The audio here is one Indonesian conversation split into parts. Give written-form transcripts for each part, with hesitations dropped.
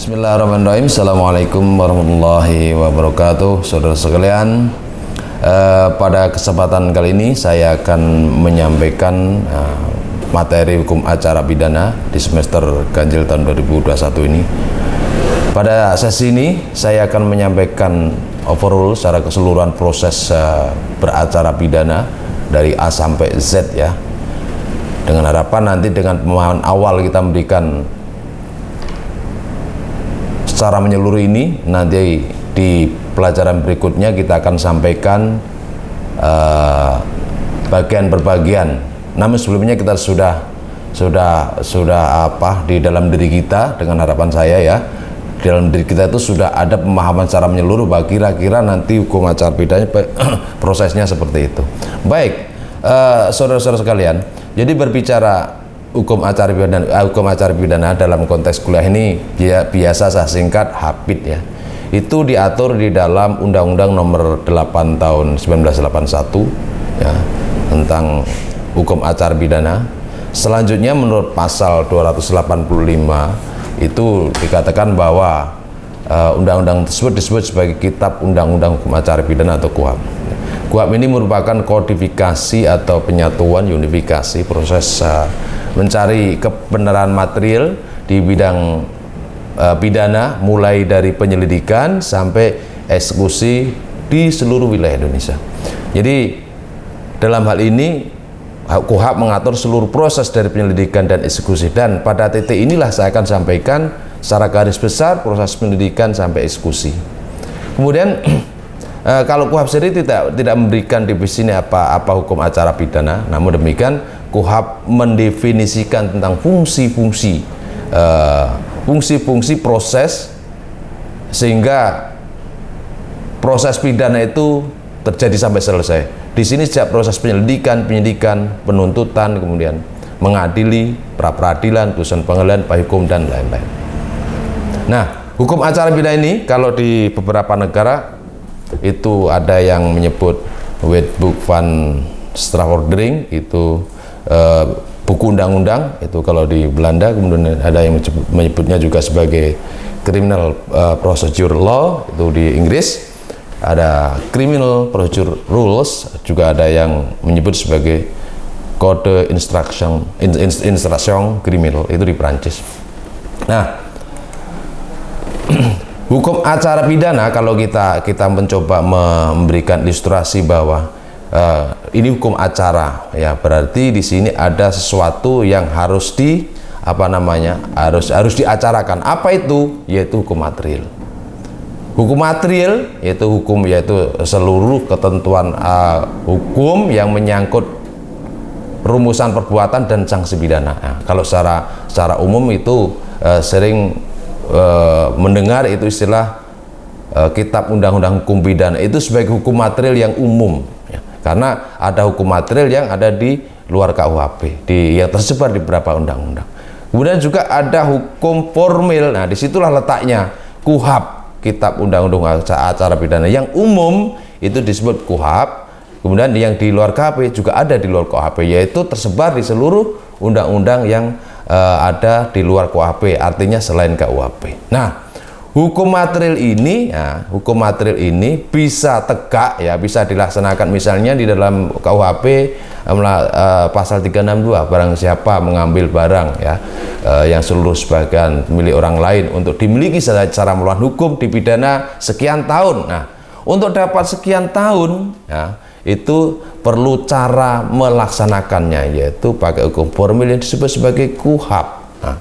Bismillahirrahmanirrahim. Assalamualaikum warahmatullahi wabarakatuh. Saudara sekalian, pada kesempatan kali ini saya akan menyampaikan materi hukum acara pidana di semester ganjil tahun 2021 ini. Pada sesi ini saya akan menyampaikan overall secara keseluruhan proses beracara pidana dari A sampai Z ya. Dengan harapan nanti dengan pemahaman awal kita memberikan secara menyeluruh ini, nanti di pelajaran berikutnya kita akan sampaikan bagian per bagian. Namun sebelumnya kita sudah di dalam diri kita, dengan harapan saya ya, di dalam diri kita itu sudah ada pemahaman secara menyeluruh bahwa kira-kira nanti hukum acara pidana prosesnya seperti itu. Baik, saudara-saudara sekalian, jadi berbicara hukum acara pidana dalam konteks kuliah ini biasa saya singkat HAPID ya. Itu diatur di dalam Undang-Undang Nomor 8 Tahun 1981 ya, tentang hukum acara pidana. Selanjutnya menurut pasal 285 itu dikatakan bahwa undang-undang tersebut disebut sebagai Kitab Undang-Undang Hukum Acara Pidana atau KUHAP. KUHAP ini merupakan kodifikasi atau penyatuan unifikasi proses mencari kebenaran material di bidang pidana, mulai dari penyelidikan sampai eksekusi di seluruh wilayah Indonesia. Jadi dalam hal ini KUHAP mengatur seluruh proses dari penyelidikan dan eksekusi, dan pada titik inilah saya akan sampaikan secara garis besar proses penyelidikan sampai eksekusi. Kemudian kalau KUHAP sendiri tidak memberikan definisi apa hukum acara pidana, namun demikian KUHAP mendefinisikan tentang fungsi-fungsi proses sehingga proses pidana itu terjadi sampai selesai. Di sini sejak proses penyidikan, penuntutan, kemudian mengadili, pra-peradilan, putusan pengadilan, hukum dan lain-lain. Nah, hukum acara pidana ini kalau di beberapa negara itu ada yang menyebut Wetboek van Strafvordering, itu buku undang-undang, itu kalau di Belanda. Kemudian ada yang menyebutnya juga sebagai Criminal Procedure Law, itu di Inggris. Ada Criminal Procedure Rules, juga ada yang menyebut sebagai Code Instruction Criminal, itu di Prancis. Nah, hukum acara pidana kalau kita mencoba memberikan ilustrasi bahwa ini hukum acara ya, berarti di sini ada sesuatu yang harus harus diacarakan. Apa itu? Yaitu hukum material. Hukum material yaitu seluruh ketentuan hukum yang menyangkut rumusan perbuatan dan sanksi pidana. Nah, kalau secara umum itu sering mendengar itu istilah Kitab Undang-Undang Hukum Pidana itu sebagai hukum material yang umum ya, karena ada hukum material yang ada di luar KUHP yang tersebar di beberapa undang-undang. Kemudian juga ada hukum formil. Nah, disitulah letaknya KUHP, Kitab Undang-Undang Acara Pidana yang umum itu disebut KUHP. Kemudian yang di luar KUHP juga ada di luar KUHP, yaitu tersebar di seluruh undang-undang yang ada di luar KUHP, artinya selain KUHP. Nah, hukum material ini bisa tegak ya, bisa dilaksanakan misalnya di dalam KUHP pasal 362, barang siapa mengambil barang ya yang seluruh sebagian milik orang lain untuk dimiliki secara melawan hukum dipidana sekian tahun. Nah, untuk dapat sekian tahun ya, itu perlu cara melaksanakannya, yaitu pakai hukum formil yang disebut sebagai KUHP. Nah,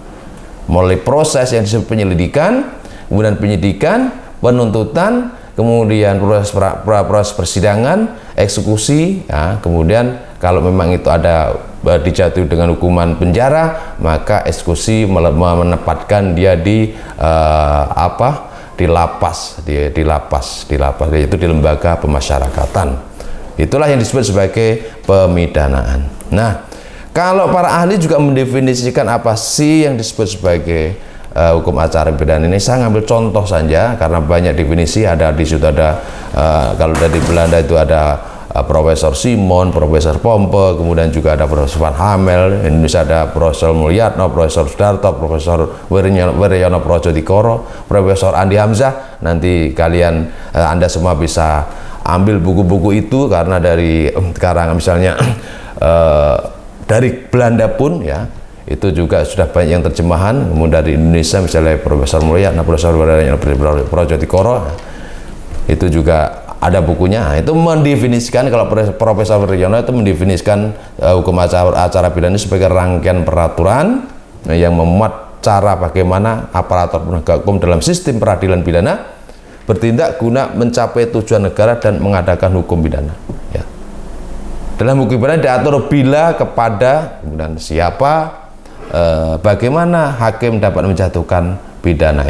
mulai proses yang disebut penyelidikan, kemudian penyidikan, penuntutan, kemudian proses persidangan, eksekusi ya, kemudian kalau memang itu ada dijatuhi dengan hukuman penjara, maka eksekusi menempatkan dia di lapas, yaitu di lembaga pemasyarakatan. Itulah yang disebut sebagai pemidanaan. Nah, kalau para ahli juga mendefinisikan apa sih yang disebut sebagai hukum acara pidana ini, saya ngambil contoh saja karena banyak definisi. Ada di situ kalau dari Belanda itu ada Profesor Simon, Profesor Pompe, kemudian juga ada Profesor Van Hamel, Indonesia ada Profesor Mulyatno, Profesor Sudarto, Profesor Wiryono Projodikoro, Profesor Andi Hamzah. Nanti kalian Anda semua bisa ambil buku-buku itu, karena dari karangan misalnya dari Belanda pun ya itu juga sudah banyak yang terjemahan. Kemudian dari Indonesia misalnya Profesor Mulyatno, Profesor Wiryono Projodikoro, itu juga ada bukunya. Itu mendefinisikan, kalau Profesor Wiryono itu mendefinisikan hukum acara pidana sebagai rangkaian peraturan yang memuat cara bagaimana aparatur penegak hukum dalam sistem peradilan pidana bertindak guna mencapai tujuan negara dan mengadakan hukum pidana. Ya. Dalam hukum pidana diatur bila, kepada, kemudian siapa, bagaimana hakim dapat menjatuhkan pidana.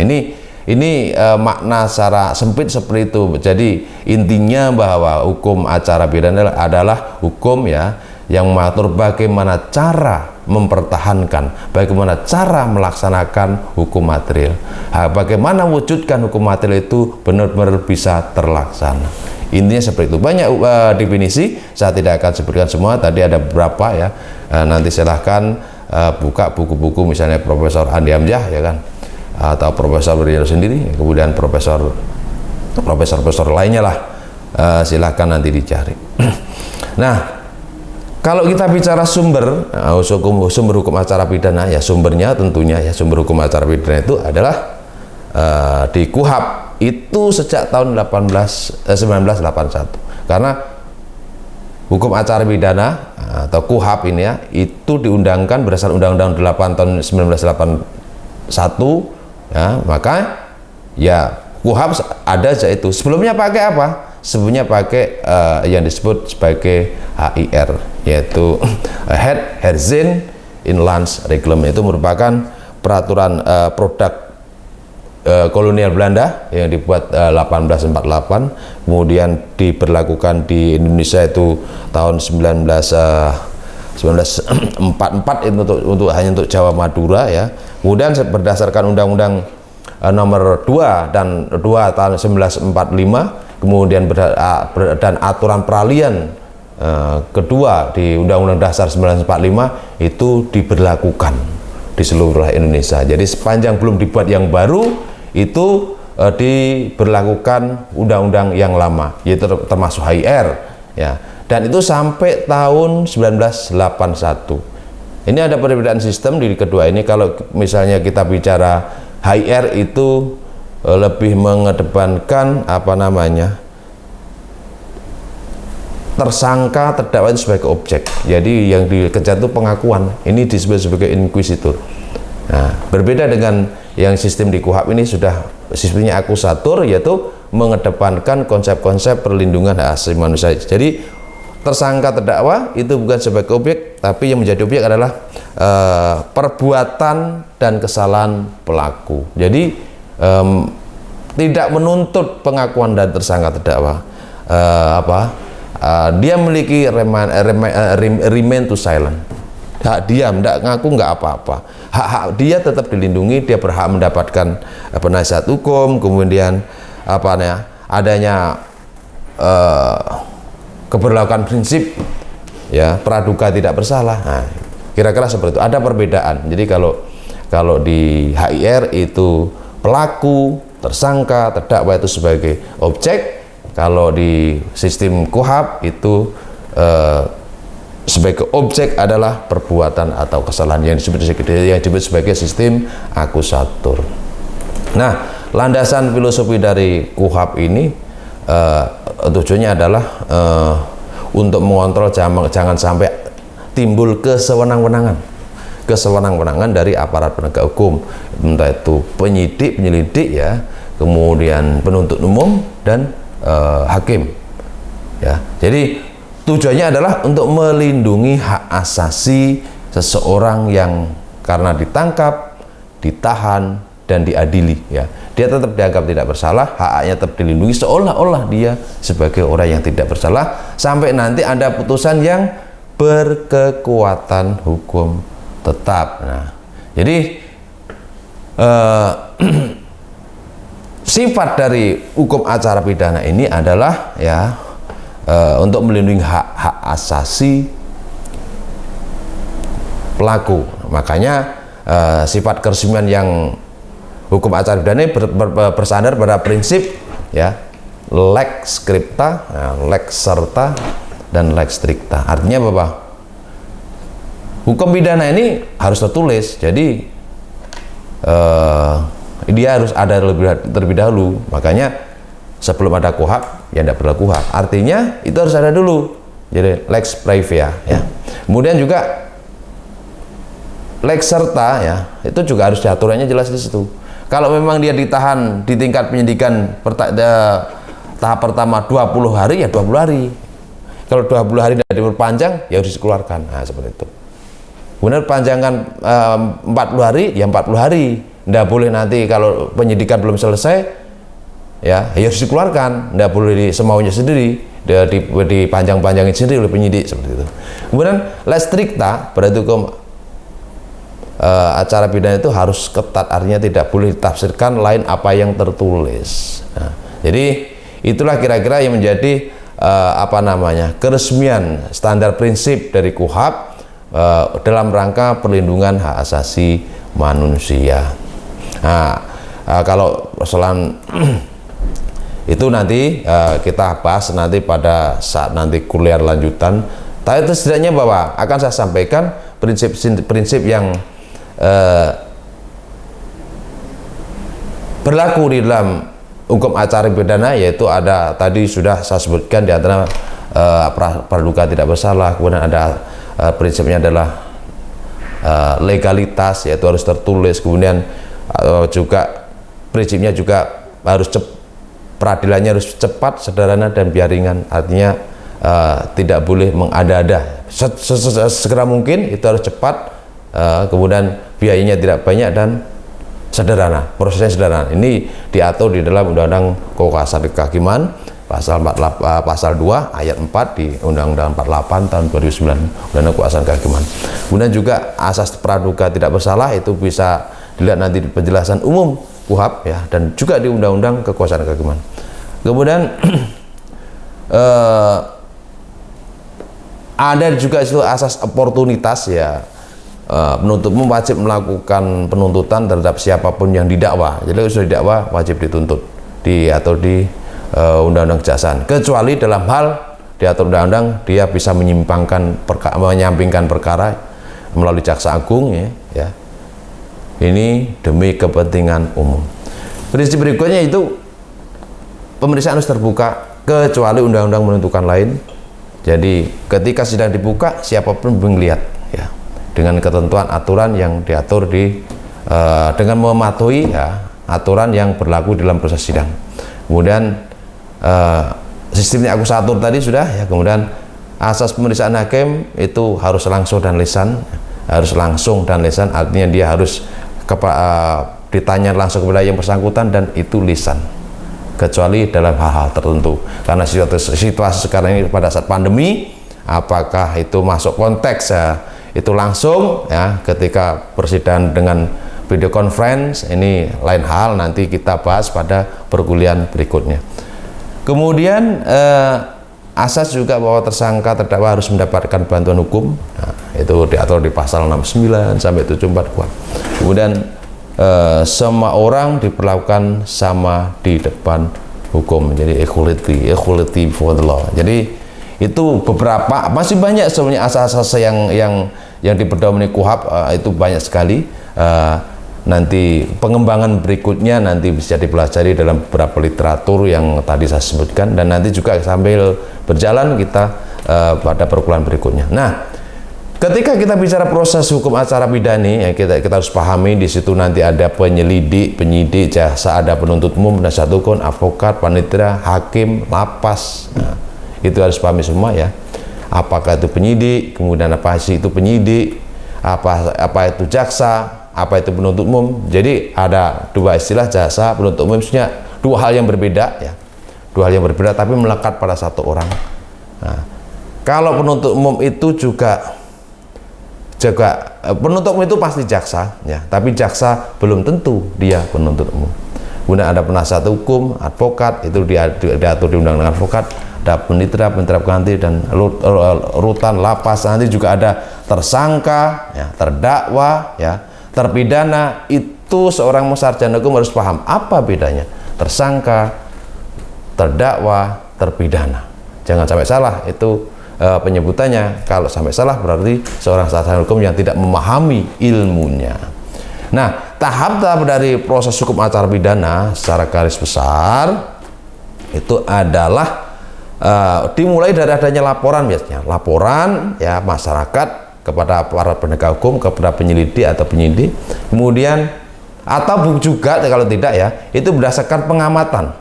Ini makna secara sempit seperti itu. Jadi intinya bahwa hukum acara pidana adalah hukum ya yang mengatur bagaimana cara mempertahankan, bagaimana cara melaksanakan hukum material, bagaimana wujudkan hukum material itu benar-benar bisa terlaksana. Intinya seperti itu. Banyak definisi, saya tidak akan sebutkan semua. Tadi ada beberapa ya. Nanti silahkan buka buku-buku misalnya Profesor Andi Hamzah ya kan, atau Profesor Wiryono sendiri, kemudian profesor lainnya lah, silahkan nanti dicari. Nah, kalau kita bicara sumber hukum acara pidana, ya sumbernya tentunya ya sumber hukum acara pidana itu adalah di KUHP itu sejak tahun 1981, karena hukum acara pidana atau KUHP ini ya itu diundangkan berdasarkan Undang-Undang 8 tahun 1981. Ya, maka ya KUHP ada aja itu. Sebelumnya pakai apa? Sebelumnya pakai yang disebut sebagai HIR, yaitu Heerzeen Inlandsreglement. Itu merupakan peraturan produk kolonial Belanda yang dibuat 1848, kemudian diberlakukan di Indonesia itu tahun 1944 itu untuk hanya untuk Jawa Madura ya. Kemudian berdasarkan Undang-Undang nomor 2 dan 2 tahun 1945, kemudian dan aturan peralihan kedua di Undang-Undang Dasar 1945 itu diberlakukan di seluruh Indonesia. Jadi sepanjang belum dibuat yang baru itu diberlakukan undang-undang yang lama, yaitu termasuk HIR ya. Dan itu sampai tahun 1981. Ini ada perbedaan sistem di kedua ini. Kalau misalnya kita bicara HIR itu lebih mengedepankan apa namanya, tersangka terdakwa itu sebagai objek. Jadi yang dikejar itu pengakuan. Ini disebut sebagai inquisitor. Nah, berbeda dengan yang sistem di KUHP ini sudah sistemnya akusatur, yaitu mengedepankan konsep-konsep perlindungan hak asasi manusia. Jadi tersangka terdakwa itu bukan sebagai objek, tapi yang menjadi objek adalah perbuatan dan kesalahan pelaku. Jadi tidak menuntut pengakuan dari tersangka terdakwa. Dia memiliki remain to silent, hak diam, tidak ngaku, nggak apa-apa. Hak dia tetap dilindungi, dia berhak mendapatkan penasihat hukum, kemudian adanya keberlakuan prinsip ya praduga tidak bersalah. Nah, kira-kira seperti itu. Ada perbedaan. Jadi kalau di HIR itu pelaku, tersangka, terdakwa itu sebagai objek. Kalau di sistem KUHP itu sebagai objek adalah perbuatan atau kesalahan yang disebut sebagai sistem akusatur. Nah, landasan filosofi dari KUHP ini tujuannya adalah untuk mengontrol jangan sampai timbul kesewenang-wenangan dari aparat penegak hukum, entah itu penyidik, penyelidik ya, kemudian penuntut umum dan hakim ya. Jadi tujuannya adalah untuk melindungi hak asasi seseorang yang karena ditangkap, ditahan dan diadili ya. Dia tetap dianggap tidak bersalah, haknya tetap dilindungi seolah-olah dia sebagai orang yang tidak bersalah sampai nanti ada putusan yang berkekuatan hukum tetap. Nah, jadi sifat dari hukum acara pidana ini adalah ya untuk melindungi hak-hak asasi pelaku. Makanya sifat keresmian yang hukum acara pidana bersandar pada prinsip ya lex scripta, lex serta, dan lex stricta. Artinya apa? Hukum pidana ini harus tertulis, jadi dia harus ada terlebih dahulu. Makanya sebelum ada KUHP ya tidak berlaku KUHP. Artinya itu harus ada dulu. Jadi lex previa ya. Kemudian juga lex serta ya, itu juga harus diaturnya jelas di situ. Kalau memang dia ditahan di tingkat penyidikan tahap pertama 20 hari ya 20 hari. Kalau 20 hari tidak diperpanjang ya harus dikeluarkan. Nah, seperti itu. Kemudian panjangan 40 hari ya 40 hari. Tidak boleh nanti kalau penyidikan belum selesai ya harus dikeluarkan. Tidak boleh semaunya sendiri, dipanjang-panjangin sendiri oleh penyidik, seperti itu. Kemudian lex stricta berarti hukum acara pidana itu harus ketat, artinya tidak boleh ditafsirkan lain apa yang tertulis. Nah, jadi itulah kira-kira yang menjadi keresmian standar prinsip dari KUHP dalam rangka perlindungan hak asasi manusia. Nah, kalau persoalan itu nanti kita bahas nanti pada saat nanti kuliah lanjutan. Tapi setidaknya bahwa akan saya sampaikan prinsip-prinsip yang berlaku di dalam hukum acara pidana, yaitu ada tadi sudah saya sebutkan di antara praduga tidak bersalah, kemudian ada prinsipnya adalah legalitas, yaitu harus tertulis, kemudian juga prinsipnya juga harus peradilannya harus cepat, sederhana, dan biar ringan. Artinya tidak boleh mengada-ada, segera mungkin itu harus cepat, kemudian biayanya tidak banyak dan sederhana, prosesnya sederhana. Ini diatur di dalam Undang-Undang Kekuasaan Kehakiman pasal 2 ayat 4 di Undang-Undang 48 tahun 2009 Undang-Undang Kekuasaan Kehakiman. Kemudian juga asas praduga tidak bersalah itu bisa dilihat nanti di penjelasan umum KUHP ya, dan juga di Undang-Undang Kekuasaan Kehakiman. Kemudian ada juga itu asas oportunitas ya. Penuntut umum wajib melakukan penuntutan terhadap siapapun yang didakwa. Jadi kalau sudah didakwa wajib dituntut, diatur di Undang-Undang Kejaksaan. Kecuali dalam hal diatur undang-undang dia bisa menyampingkan perkara melalui Jaksa Agung ya. Ini demi kepentingan umum. Prinsip berikutnya itu pemeriksaan harus terbuka kecuali undang-undang menentukan lain. Jadi ketika sidang dibuka siapapun melihat ya, dengan ketentuan aturan yang diatur dengan mematuhi ya, aturan yang berlaku dalam proses sidang. Kemudian sistemnya aku atur tadi sudah ya. Kemudian asas pemeriksaan hakim itu harus langsung dan lisan, artinya dia harus ditanya langsung kepada yang bersangkutan dan itu lisan, kecuali dalam hal-hal tertentu. Karena situasi sekarang ini pada saat pandemi, apakah itu masuk konteks ya, itu langsung ya, ketika persidangan dengan video conference, ini lain hal, nanti kita bahas pada perkuliahan berikutnya. Kemudian asas juga bahwa tersangka terdakwa harus mendapatkan bantuan hukum. Nah, itu diatur di pasal 69 sampai 74 kuat. Kemudian semua orang diperlakukan sama di depan hukum, jadi equality before the law. Jadi itu beberapa, masih banyak sebenarnya asas-asas yang dipedomani KUHP, itu banyak sekali. Nanti pengembangan berikutnya nanti bisa dipelajari dalam beberapa literatur yang tadi saya sebutkan, dan nanti juga sambil berjalan kita pada perkuliahan berikutnya. Nah, ketika kita bicara proses hukum acara pidana, ya kita harus pahami di situ nanti ada penyelidik, penyidik, jaksa, ada penuntut umum, penasihat hukum, advokat, panitia, hakim, lapas. Nah, itu harus pahami semua ya. Apakah itu penyidik, kemudian apa sih itu penyidik, apa itu jaksa, apa itu penuntut umum. Jadi ada dua istilah, jaksa, penuntut umum, maksudnya dua hal yang berbeda ya. Dua hal yang berbeda tapi melekat pada satu orang. Nah, kalau penuntut umum itu juga penuntut umum itu pasti jaksa ya, tapi jaksa belum tentu dia penuntut umum. Kemudian ada penasihat hukum, advokat, itu diatur di Undang-Undang Advokat, ada penitra pengganti, dan rutan lapas. Nanti juga ada tersangka, ya, terdakwa, ya, terpidana. Itu seorang sarjana hukum harus paham apa bedanya tersangka, terdakwa, terpidana. Jangan sampai salah itu penyebutannya. Kalau sampai salah berarti seorang sarjana hukum yang tidak memahami ilmunya. Nah, tahap-tahap dari proses hukum acara pidana secara garis besar itu adalah dimulai dari adanya laporan, biasanya laporan, ya, masyarakat kepada para penegak hukum, kepada penyelidik atau penyidik, kemudian atau juga kalau tidak, ya, itu berdasarkan pengamatan,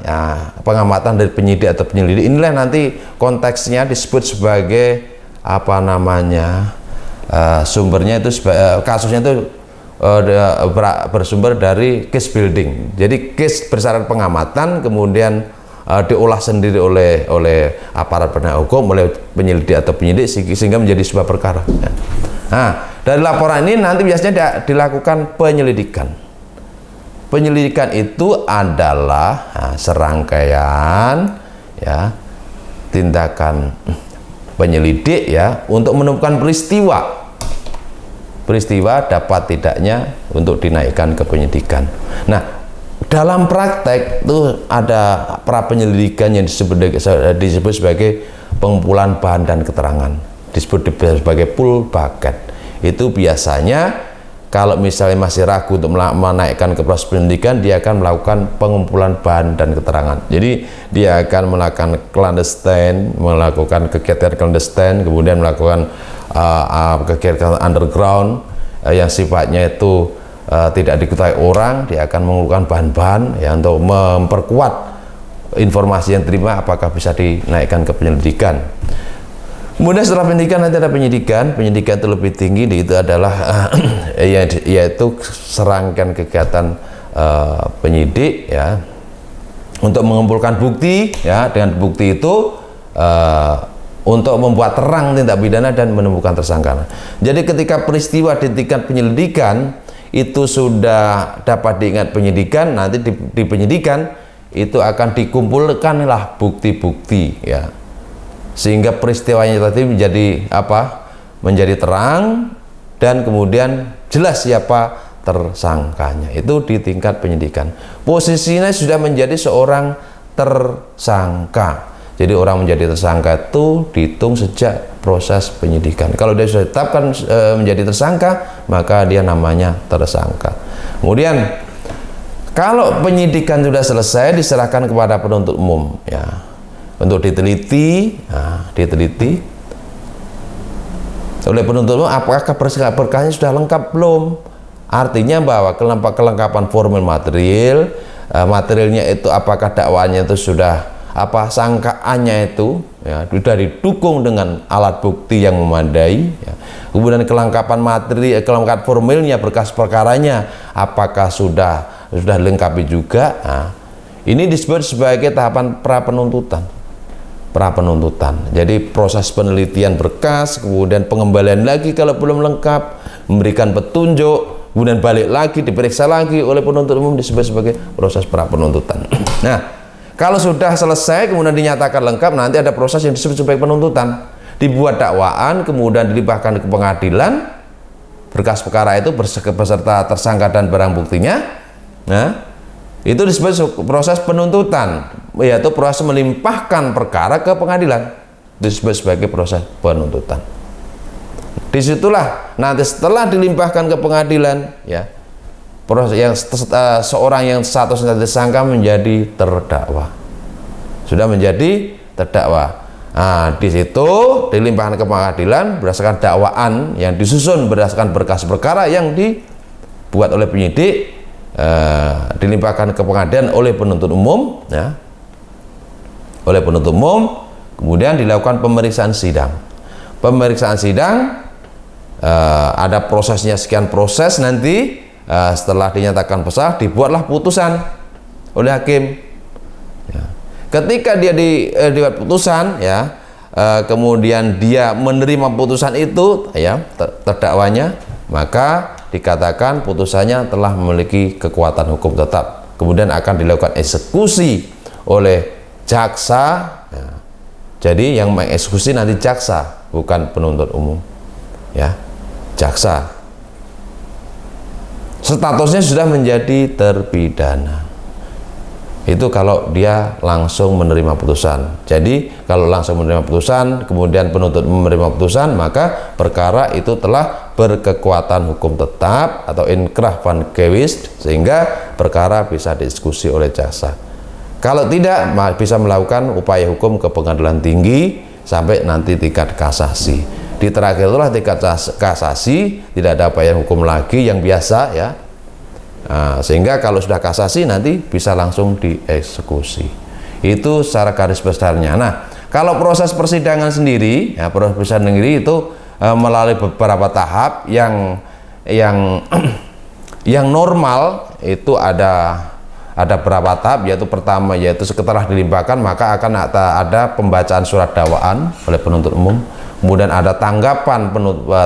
ya, pengamatan dari penyidik atau penyelidik. Inilah nanti konteksnya disebut sebagai apa namanya, sumbernya itu kasusnya itu bersumber dari case building. Jadi case berdasarkan pengamatan, kemudian diolah sendiri oleh aparat penegak hukum, oleh penyelidik atau penyidik, sehingga menjadi sebuah perkara. Nah, dari laporan ini nanti biasanya dilakukan penyelidikan. Penyelidikan itu adalah serangkaian, ya, tindakan penyelidik, ya, untuk menemukan peristiwa dapat tidaknya untuk dinaikkan ke penyidikan. Nah, dalam praktek itu ada pra penyelidikan yang disebut sebagai pengumpulan bahan dan keterangan, disebut sebagai pool bucket. Itu biasanya kalau misalnya masih ragu untuk menaikkan ke proses penyidikan, dia akan melakukan pengumpulan bahan dan keterangan. Jadi dia akan melakukan clandestine, melakukan kegiatan clandestine, kemudian melakukan kegiatan underground yang sifatnya itu tidak diketahui orang. Dia akan mengumpulkan bahan-bahan, ya, untuk memperkuat informasi yang terima apakah bisa dinaikkan ke penyelidikan. Kemudian setelah penyidikan nanti ada penyidikan itu lebih tinggi, itu adalah yaitu serangkaian kegiatan penyidik, ya, untuk mengumpulkan bukti, ya, dengan bukti itu untuk membuat terang tindak pidana dan menemukan tersangka. Jadi ketika peristiwa di tingkat penyelidikan itu sudah dapat diingat penyidikan, nanti di penyidikan itu akan dikumpulkanlah bukti-bukti, ya, sehingga peristiwanya tadi menjadi apa? Menjadi terang, dan kemudian jelas siapa tersangkanya. Itu di tingkat penyidikan. Posisinya sudah menjadi seorang tersangka. Jadi orang menjadi tersangka itu dihitung sejak proses penyidikan. Kalau dia sudah ditetapkan menjadi tersangka, maka dia namanya tersangka. Kemudian kalau penyidikan sudah selesai, diserahkan kepada penuntut umum, ya, untuk diteliti. Nah, diteliti oleh penuntut umum apakah berkasnya sudah lengkap belum. Artinya bahwa kelengkapan formal material, materialnya itu apakah dakwaannya itu sudah sangkaannya itu, ya, sudah didukung dengan alat bukti yang memadai, ya. Kemudian kelengkapan materi, kelengkapan formalnya, berkas perkaranya apakah sudah dilengkapi juga. Nah, ini disebut sebagai tahapan pra penuntutan. Jadi proses penelitian berkas, kemudian pengembalian lagi kalau belum lengkap, memberikan petunjuk, kemudian balik lagi diperiksa lagi oleh penuntut umum, disebut sebagai proses pra penuntutan. Nah, kalau sudah selesai kemudian dinyatakan lengkap, nanti ada proses yang disebut sebagai penuntutan. Dibuat dakwaan, kemudian dilimpahkan ke pengadilan, berkas perkara itu beserta tersangka dan barang buktinya. Nah, itu disebut proses penuntutan, yaitu proses melimpahkan perkara ke pengadilan. Disebut sebagai proses penuntutan. Disitulah nanti setelah dilimpahkan ke pengadilan, ya, proses yang seorang yang statusnya tersangka menjadi terdakwa, sudah menjadi terdakwa. Nah, di situ dilimpahkan ke pengadilan berdasarkan dakwaan yang disusun berdasarkan berkas perkara yang dibuat oleh penyidik, dilimpahkan ke pengadilan oleh penuntut umum, ya, oleh penuntut umum. Kemudian dilakukan pemeriksaan sidang. Pemeriksaan sidang ada prosesnya, sekian proses. Nanti setelah dinyatakan bersalah, dibuatlah putusan oleh hakim, ya. Ketika dia dibuat putusan, ya, kemudian dia menerima putusan itu, ya, terdakwanya, maka dikatakan putusannya telah memiliki kekuatan hukum tetap. Kemudian akan dilakukan eksekusi oleh jaksa. Ya. Jadi yang mengeksekusi nanti jaksa, bukan penuntut umum. Ya, jaksa. Statusnya sudah menjadi terpidana. Itu kalau dia langsung menerima putusan. Jadi kalau langsung menerima putusan, kemudian penuntut menerima putusan, maka perkara itu telah berkekuatan hukum tetap atau inkrah van gewist, sehingga perkara bisa dieksekusi oleh jaksa. Kalau tidak, bisa melakukan upaya hukum ke pengadilan tinggi sampai nanti tingkat kasasi. Di terakhir itulah tingkat kasasi, tidak ada upaya hukum lagi yang biasa, ya. Nah, sehingga kalau sudah kasasi nanti bisa langsung dieksekusi. Itu secara garis besarnya. Nah, kalau proses persidangan sendiri, ya, proses persidangan sendiri itu melalui beberapa tahap yang yang normal itu ada beberapa tahap, yaitu pertama yaitu setelah dilimpahkan maka akan ada pembacaan surat dakwaan oleh penuntut umum, kemudian ada tanggapan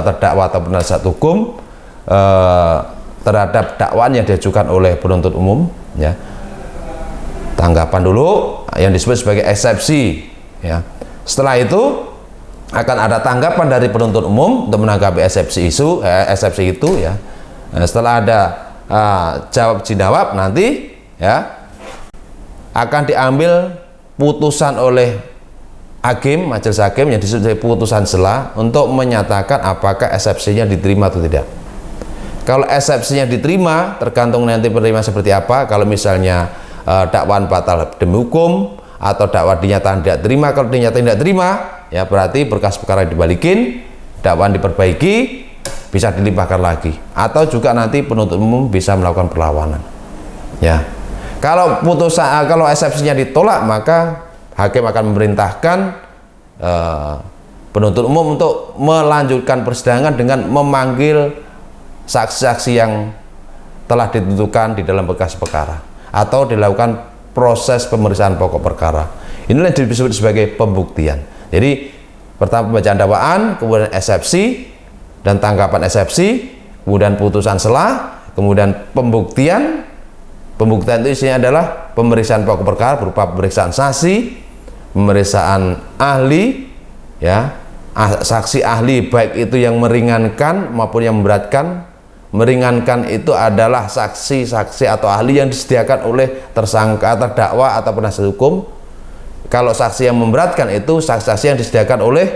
terdakwa atau penasihat hukum terhadap dakwaan yang diajukan oleh penuntut umum, ya. Tanggapan dulu yang disebut sebagai eksepsi, ya. Setelah itu akan ada tanggapan dari penuntut umum untuk menanggapi eksepsi itu, ya. Setelah ada jawab nanti, ya, akan diambil putusan oleh hakim, majelis hakim yang disebut sebagai putusan sela untuk menyatakan apakah eksepsinya diterima atau tidak. Kalau eksepsinya diterima, tergantung nanti penerima seperti apa. Kalau misalnya dakwaan batal demi hukum atau dakwaan dinyatakan tidak terima, kalau dinyatakan tidak terima, ya berarti berkas perkara dibalikin, dakwaan diperbaiki, bisa dilimpahkan lagi. Atau juga nanti penuntut umum bisa melakukan perlawanan. Ya. Kalau eksepsinya ditolak, maka hakim akan memerintahkan penuntut umum untuk melanjutkan persidangan dengan memanggil saksi-saksi yang telah ditentukan di dalam berkas perkara atau dilakukan proses pemeriksaan pokok perkara. Inilah yang disebut sebagai pembuktian. Jadi pertama pembacaan dakwaan, kemudian eksepsi dan tanggapan eksepsi, kemudian putusan sela, kemudian pembuktian. Pembuktian itu isinya adalah pemeriksaan pokok perkara berupa pemeriksaan saksi, pemeriksaan ahli, ya, saksi ahli baik itu yang meringankan maupun yang memberatkan. Meringankan itu adalah saksi-saksi atau ahli yang disediakan oleh tersangka, terdakwa atau penasihat hukum. Kalau saksi yang memberatkan itu saksi-saksi yang disediakan oleh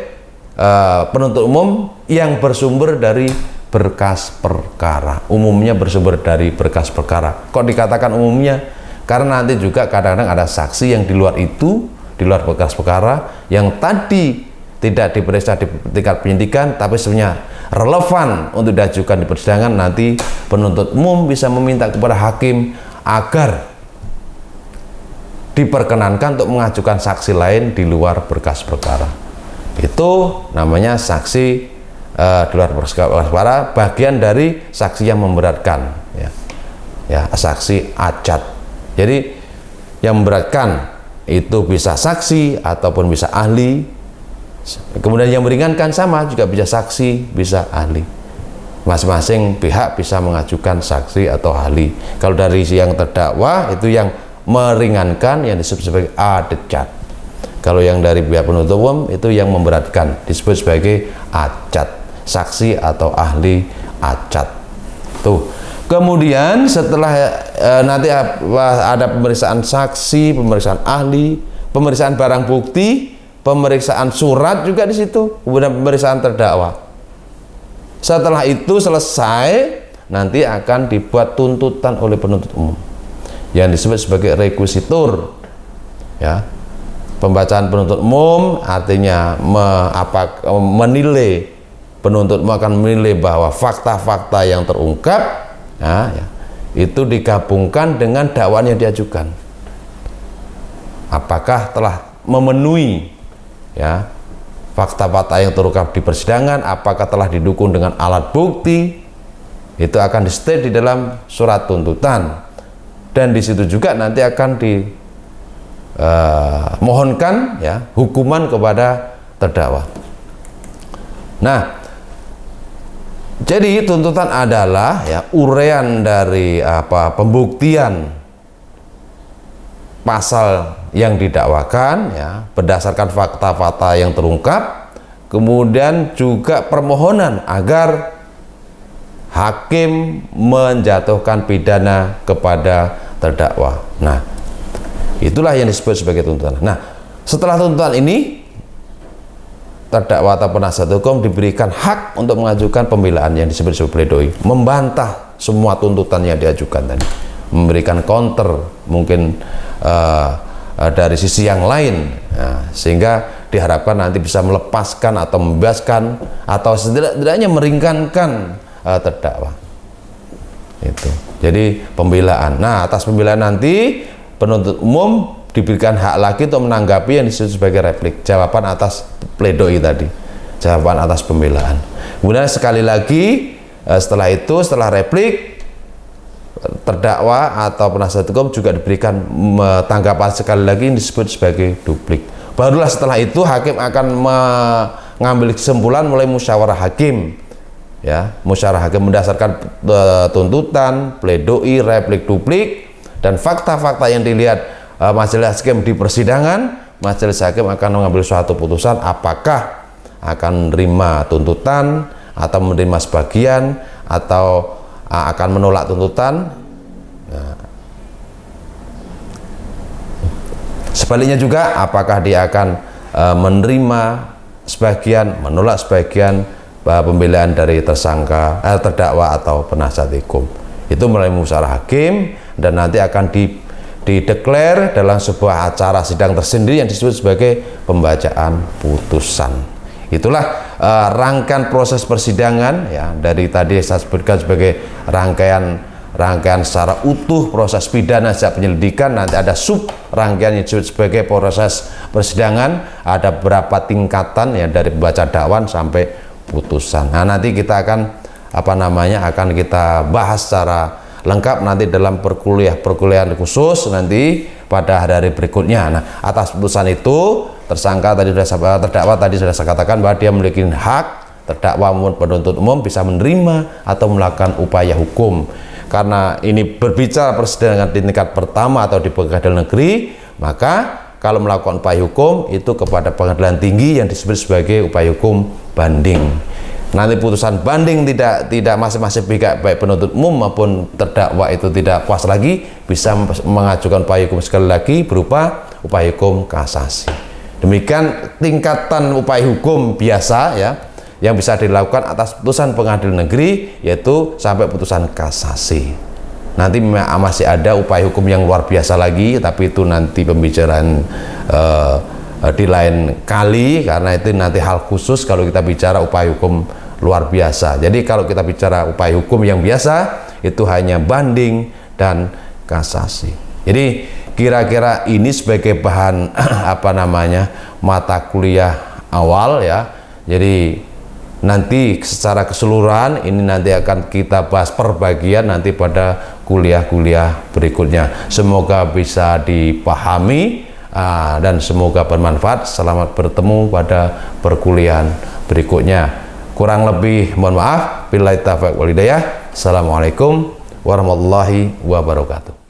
penuntut umum yang bersumber dari berkas perkara. Umumnya bersumber dari berkas perkara. Kok dikatakan umumnya? Karena nanti juga kadang-kadang ada saksi yang di luar itu, di luar berkas perkara, yang tadi tidak diperiksa di tingkat penyidikan tapi sebenarnya relevan untuk diajukan di persidangan. Nanti penuntut umum bisa meminta kepada hakim agar diperkenankan untuk mengajukan saksi lain di luar berkas perkara. Itu namanya saksi di luar berkas perkara, bagian dari saksi yang memberatkan, ya. Ya, saksi acat. Jadi yang memberatkan itu bisa saksi ataupun bisa ahli. Kemudian yang meringankan sama juga bisa saksi, bisa ahli. Masing-masing pihak bisa mengajukan saksi atau ahli. Kalau dari yang terdakwa itu yang meringankan yang disebut sebagai adecat. Kalau yang dari pihak penuntut umum itu yang memberatkan disebut sebagai acat, saksi atau ahli acat. Tuh. Kemudian setelah nanti ada pemeriksaan saksi, pemeriksaan ahli, pemeriksaan barang bukti, pemeriksaan surat juga di situ, kemudian pemeriksaan terdakwa. Setelah itu selesai, nanti akan dibuat tuntutan oleh penuntut umum yang disebut sebagai rekuisitur, ya. Pembacaan penuntut umum artinya menilai, penuntut umum akan menilai bahwa fakta-fakta yang terungkap, ya, itu digabungkan dengan dakwaan yang diajukan. Apakah telah memenuhi, ya, fakta-fakta yang terungkap di persidangan, apakah telah didukung dengan alat bukti, itu akan di-state di dalam surat tuntutan, dan di situ juga nanti akan dimohonkan, ya, hukuman kepada terdakwa. Nah, jadi tuntutan adalah, ya, uraian dari pembuktian pasal yang didakwakan ya, berdasarkan fakta-fakta yang terungkap, kemudian juga permohonan agar hakim menjatuhkan pidana kepada terdakwa. Nah, itulah yang disebut sebagai tuntutan. Nah, setelah tuntutan ini, terdakwa atau penasihat hukum diberikan hak untuk mengajukan pembelaan yang disebut sebagai pledoi, membantah semua tuntutan yang diajukan tadi, memberikan counter mungkin dari sisi yang lain, sehingga diharapkan nanti bisa melepaskan atau membebaskan atau setidaknya meringankan terdakwa. Itu. Jadi pembelaan. Nah, atas pembelaan nanti penuntut umum diberikan hak lagi untuk menanggapi yang disebut sebagai replik, jawaban atas pledoi tadi, jawaban atas pembelaan. Kemudian sekali lagi setelah itu, setelah replik, terdakwa atau penasihat hukum juga diberikan tanggapan sekali lagi yang disebut sebagai duplik. Barulah setelah itu hakim akan mengambil kesimpulan mulai musyawarah hakim. Ya, musyawarah hakim berdasarkan tuntutan, pledoi, replik, duplik, dan fakta-fakta yang dilihat majelis hakim di persidangan. Majelis hakim akan mengambil suatu putusan apakah akan menerima tuntutan atau menerima sebagian atau akan menolak tuntutan. Nah, sebaliknya juga apakah dia akan menerima sebagian, menolak sebagian pembelaan dari tersangka, terdakwa atau penasihat hukum. Itu melalui musyawarah hakim dan nanti akan dideklar dalam sebuah acara sidang tersendiri yang disebut sebagai pembacaan putusan. Itulah rangkaian proses persidangan ya, dari tadi saya sebutkan sebagai rangkaian secara utuh proses pidana sejak penyelidikan. Nanti ada sub rangkaian yang disebut sebagai proses persidangan, ada beberapa tingkatan ya, dari pembaca dakwaan sampai putusan. Nah, nanti kita akan akan kita bahas secara lengkap nanti dalam perkuliahan khusus nanti pada hari-hari berikutnya. Nah, atas putusan itu terdakwa tadi sudah saya katakan bahwa dia memiliki hak, terdakwa maupun penuntut umum bisa menerima atau melakukan upaya hukum. Karena ini berbicara persidangan di tingkat pertama atau di pengadilan negeri, maka kalau melakukan upaya hukum itu kepada pengadilan tinggi yang disebut sebagai upaya hukum banding. Nanti putusan banding tidak masing-masing pihak baik penuntut umum maupun terdakwa itu tidak puas lagi, bisa mengajukan upaya hukum sekali lagi berupa upaya hukum kasasi. Demikian tingkatan upaya hukum biasa ya yang bisa dilakukan atas putusan pengadilan negeri, yaitu sampai putusan kasasi. Nanti masih ada upaya hukum yang luar biasa lagi, tapi itu nanti pembicaraan di lain kali, karena itu nanti hal khusus kalau kita bicara upaya hukum luar biasa. Jadi kalau kita bicara upaya hukum yang biasa itu hanya banding dan kasasi. Jadi kira-kira ini sebagai bahan mata kuliah awal ya. Jadi nanti secara keseluruhan ini nanti akan kita bahas per bagian nanti pada kuliah-kuliah berikutnya. Semoga bisa dipahami dan semoga bermanfaat. Selamat bertemu pada perkuliahan berikutnya. Kurang lebih mohon maaf. Billahi taufiq wal hidayah. Assalamualaikum warahmatullahi wabarakatuh.